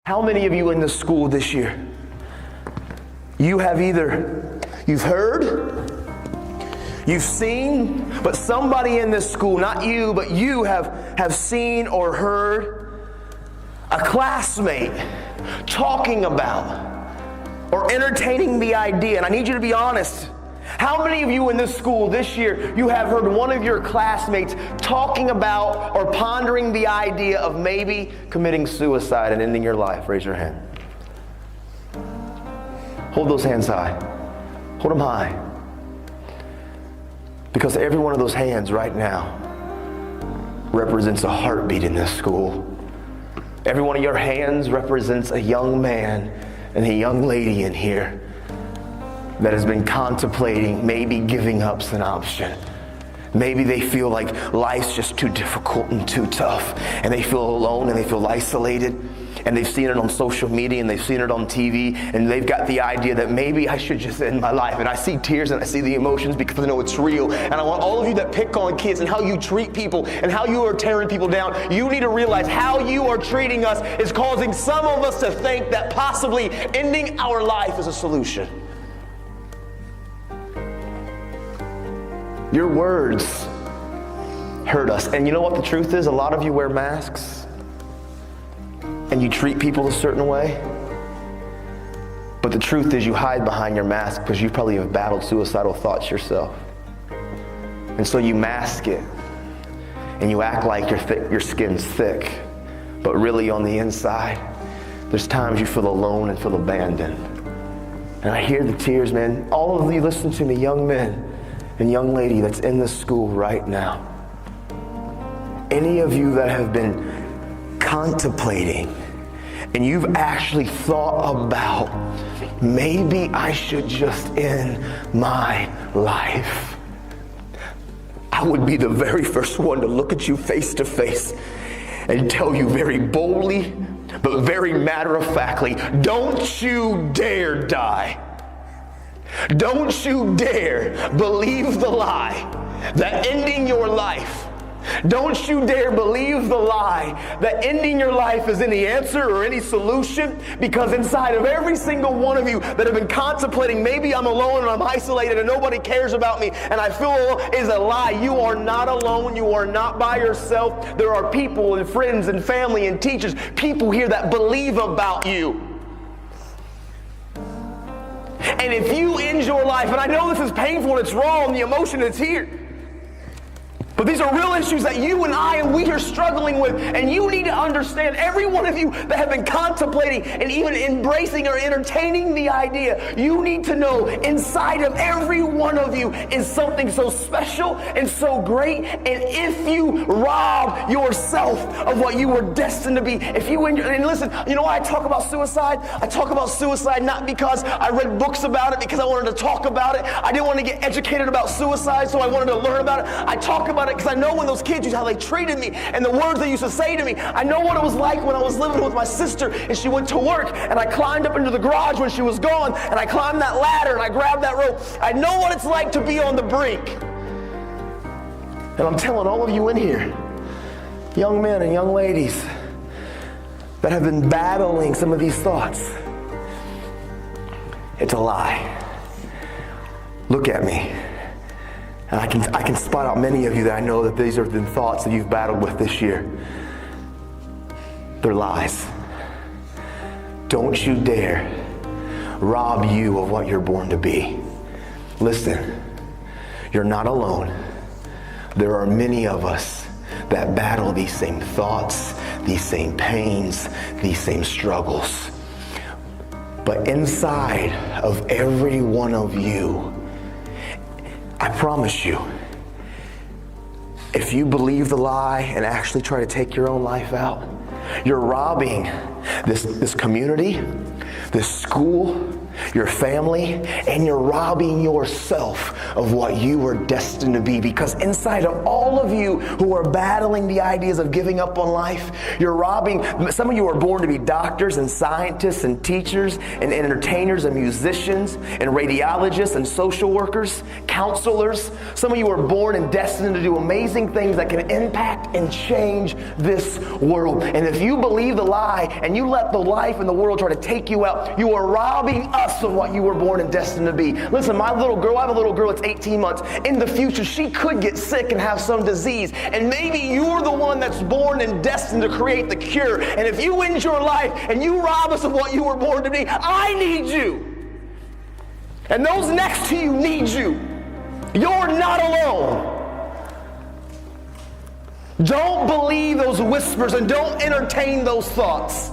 How many of you in this school this year, you've heard, you've seen, but somebody in this school, not you, but you have seen or heard a classmate talking about or entertaining the idea, and I need you to be honest. How many of you in this school this year, you have heard one of your classmates talking about or pondering the idea of maybe committing suicide and ending your life? Raise your hand. Hold those hands high. Hold them high. Because every one of those hands right now represents a heartbeat in this school. Every one of your hands represents a young man and a young lady in here that has been contemplating maybe giving up's an option. Maybe they feel like life's just too difficult and too tough, and they feel alone and they feel isolated, and they've seen it on social media and they've seen it on TV, and they've got the idea that maybe I should just end my life. And I see tears and I see the emotions because I know it's real. And I want all of you that pick on kids and how you treat people and how you are tearing people down, you need to realize how you are treating us is causing some of us to think that possibly ending our life is a solution. Your words hurt us. And you know what the truth is? A lot of you wear masks and you treat people a certain way. But the truth is you hide behind your mask because you probably have battled suicidal thoughts yourself. And so you mask it and you act like your skin's thick. But really on the inside, there's times you feel alone and feel abandoned. And I hear the tears, man. All of you listen to me, young men and young lady that's in this school right now. Any of you that have been contemplating and you've actually thought about maybe I should just end my life, I would be the very first one to look at you face to face and tell you very boldly but very matter-of-factly, don't you dare die. Don't you dare believe the lie that ending your life, don't you dare believe the lie that ending your life is any answer or any solution, because inside of every single one of you that have been contemplating, maybe I'm alone and I'm isolated and nobody cares about me and I feel alone, is a lie. You are not alone. You are not by yourself. There are people and friends and family and teachers, people here that believe about you. And if you end your life, and I know this is painful and it's wrong, the emotion is here, but these are real issues that you and I and we are struggling with, and you need to understand, every one of you that have been contemplating and even embracing or entertaining the idea, you need to know inside of every one of you is something so special and so great. And if you rob yourself of what you were destined to be, if you and listen, you know why I talk about suicide? I talk about suicide not because I read books about it, because I wanted to talk about it. I didn't want to get educated about suicide, so I wanted to learn about it. I talk about it because I know when those kids, how they treated me and the words they used to say to me. I know what it was like when I was living with my sister and she went to work and I climbed up into the garage when she was gone and I climbed that ladder and I grabbed that rope. I know what it's like to be on the brink. And I'm telling all of you in here, young men and young ladies that have been battling some of these thoughts, it's a lie. Look at me. And I can spot out many of you that I know that these are the thoughts that you've battled with this year. They're lies. Don't you dare rob you of what you're born to be. Listen, you're not alone. There are many of us that battle these same thoughts, these same pains, these same struggles. But inside of every one of you, I promise you, if you believe the lie and actually try to take your own life out, you're robbing this community, this school, your family, and you're robbing yourself of what you were destined to be. Because inside of all of you who are battling the ideas of giving up on life, you're robbing. Some of you are born to be doctors and scientists and teachers and entertainers and musicians and radiologists and social workers, counselors. Some of you are born and destined to do amazing things that can impact and change this world. And if you believe the lie and you let the life and the world try to take you out, you are robbing us of what you were born and destined to be. Listen, my little girl, I have a little girl that's 18 months. In the future, she could get sick and have some disease. And maybe you're the one that's born and destined to create the cure. And if you end your life and you rob us of what you were born to be, I need you. And those next to you need you. You're not alone. Don't believe those whispers and don't entertain those thoughts.